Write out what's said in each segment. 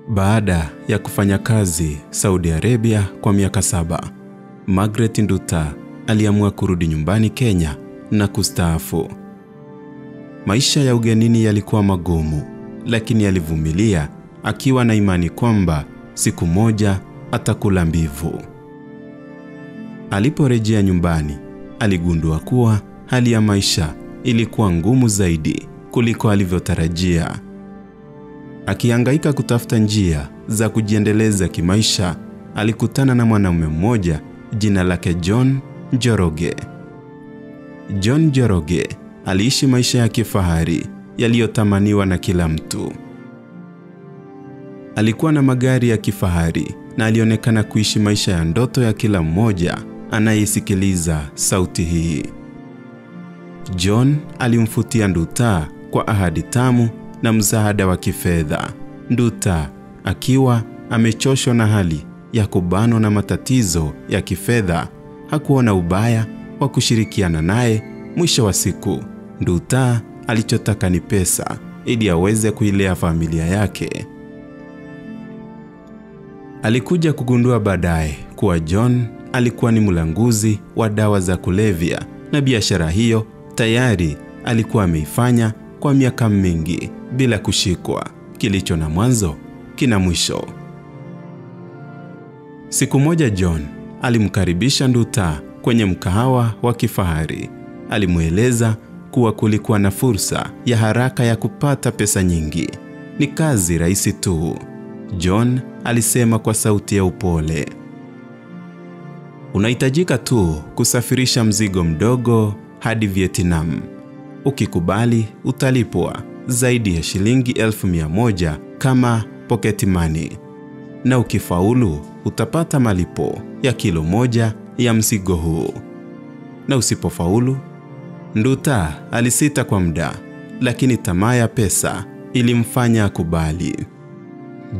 Baada ya kufanya kazi Saudi Arabia kwa miaka 7, Margaret Nduta aliamua kurudi nyumbani Kenya na kustaafu. Maisha ya ugenini yalikuwa magumu, lakini alivumilia akiwa na imani kwamba siku moja atakula mbivu. Aliporejea nyumbani, aligundua kuwa hali ya maisha ilikuwa ngumu zaidi kuliko alivyotarajia. Akihangaika kutafuta njia za kujiendeleza kimaisha, alikutana na mwanamume mmoja jina lake John Njoroge. John Njoroge aliishi maisha ya kifahari yaliyotamaniwa na kila mtu. Alikuwa na magari ya kifahari na alionekana kuishi maisha ya ndoto ya kila mmoja anayesikiliza sauti hii. John alimfutia Nduta kwa ahadi tamu na msaada wa kifedha. Nduta akiwa amechoshwa na hali ya kubanwa na matatizo ya kifedha, hakuona ubaya wa kushirikiana naye. Mwisho wa siku, Nduta alichotaka ni pesa ili aweze kuilea familia yake. Alikuja kugundua baadaye kuwa John alikuwa ni mlanguzi wa dawa za kulevya, na biashara hiyo tayari alikuwa ameifanya kwa miaka mingi bila kushikwa. Kilicho na mwanzo kina mwisho. Siku moja John alimkaribisha Nduta kwenye mkahawa wa kifahari. Alimueleza kuwa kulikuwa na fursa ya haraka ya kupata pesa nyingi. Ni kazi rahisi tu, John alisema kwa sauti ya upole. Unahitajika tu kusafirisha mzigo mdogo hadi Vietnam. Ukikubali utalipwa zaidi ya shilingi 1,100 kama pocket money, na ukifaulu utapata malipo ya kilo 1 ya mzigo huu. Na usipofaulu? Nduta alisita kwa muda, lakini tamaa ya pesa ilimfanya akubali.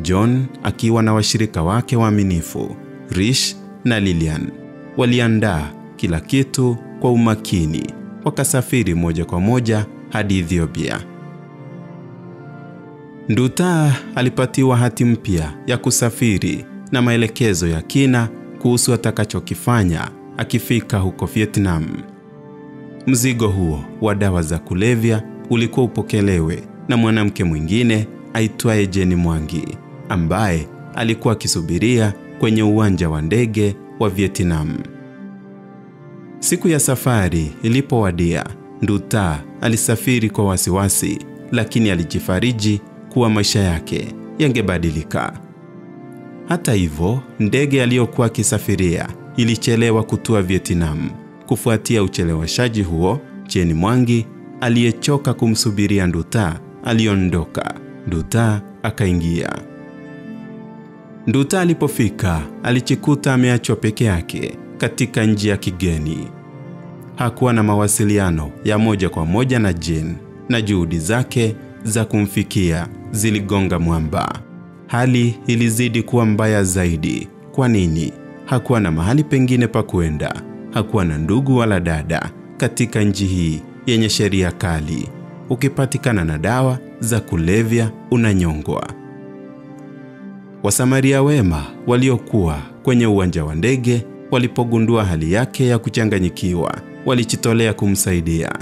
John akiwa na washirika wake waaminifu, Rish na Lilian, waliandaa kila kitu kwa umakini. Wakasafiri moja kwa moja hadi Ethiopia. Nduta alipatiwa hati mpya ya kusafiri na maelekezo ya kina kuhusu atakachokifanya akifika huko Vietnam. Mzigo huo wa dawa za kulevya ulikuwa upokelewe na mwanamke mwingine aitwaye Jeni Mwangi, ambaye alikuwa akisubiria kwenye uwanja wa ndege wa Vietnam. Siku ya safari ilipowadia, Nduta alisafiri kwa wasiwasi, lakini alijifariji kuwa maisha yake yangebadilika. Hata hivyo, ndege aliyokuwa akisafiria ilichelewa kutua Vietnam. Kufuatia ucheleweshaji huo, Jeni Mwangi aliyechoka kumsubiria Nduta aliondoka. Nduta akaingia. Nduta alipofika, alijikuta ameachwa peke yake katika nchi ya kigeni. Hakuwa na mawasiliano ya moja kwa moja na Jane, na juhudi zake za kumfikia ziligonga mwamba. Hali ilizidi kuwa mbaya zaidi. Kwa nini? Hakuwa na mahali pengine pa kwenda. Hakuwa na ndugu wala dada katika nchi hii yenye sheria kali. Ukipatikana na dawa za kulevya unanyongwa. Wasamaria wema waliokuwa kwenye uwanja wa ndege walipogundua hali yake ya kuchanganyikiwa, walijitolea kumsaidia.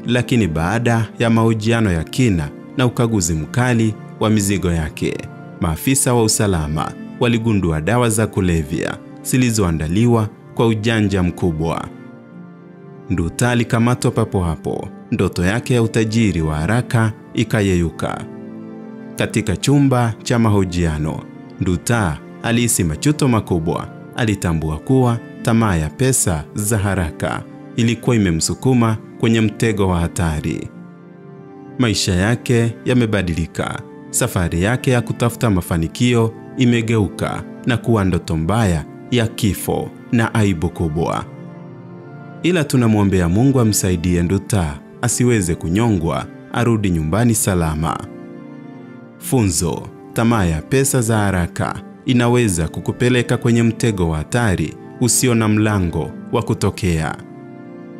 Lakini baada ya mahojiano ya kina na ukaguzi mkali wa mizigo yake, maafisa wa usalama waligundua dawa za kulevya zilizoandaliwa kwa ujanja mkubwa. Nduta alikamatwa papo hapo. Ndoto yake ya utajiri wa haraka ikayeyuka. Katika chumba cha mahojiano, Nduta alihisi majuto makubwa. Alitambua kuwa tamaa ya pesa za haraka ilikuwa imemsukuma kwenye mtego wa hatari. Maisha yake yamebadilika. Safari yake ya kutafuta mafanikio imegeuka na kuwa ndoto mbaya ya kifo na aibu kubwa. Ila tunamwombea Mungu amsaidie Nduta asiweze kunyongwa, arudi nyumbani salama. Funzo: tamaa ya pesa za haraka inaweza kukupeleka kwenye mtego wa hatari usio na mlango wa kutokea.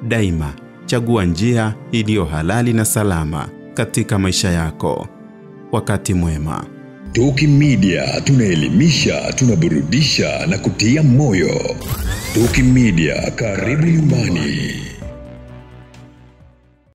Daima chagua njia iliyo halali na salama katika maisha yako. Wakati mwema. Toki Media, tunaelimisha, tunaburudisha na kutia moyo. Toki Media, karibu nyumbani.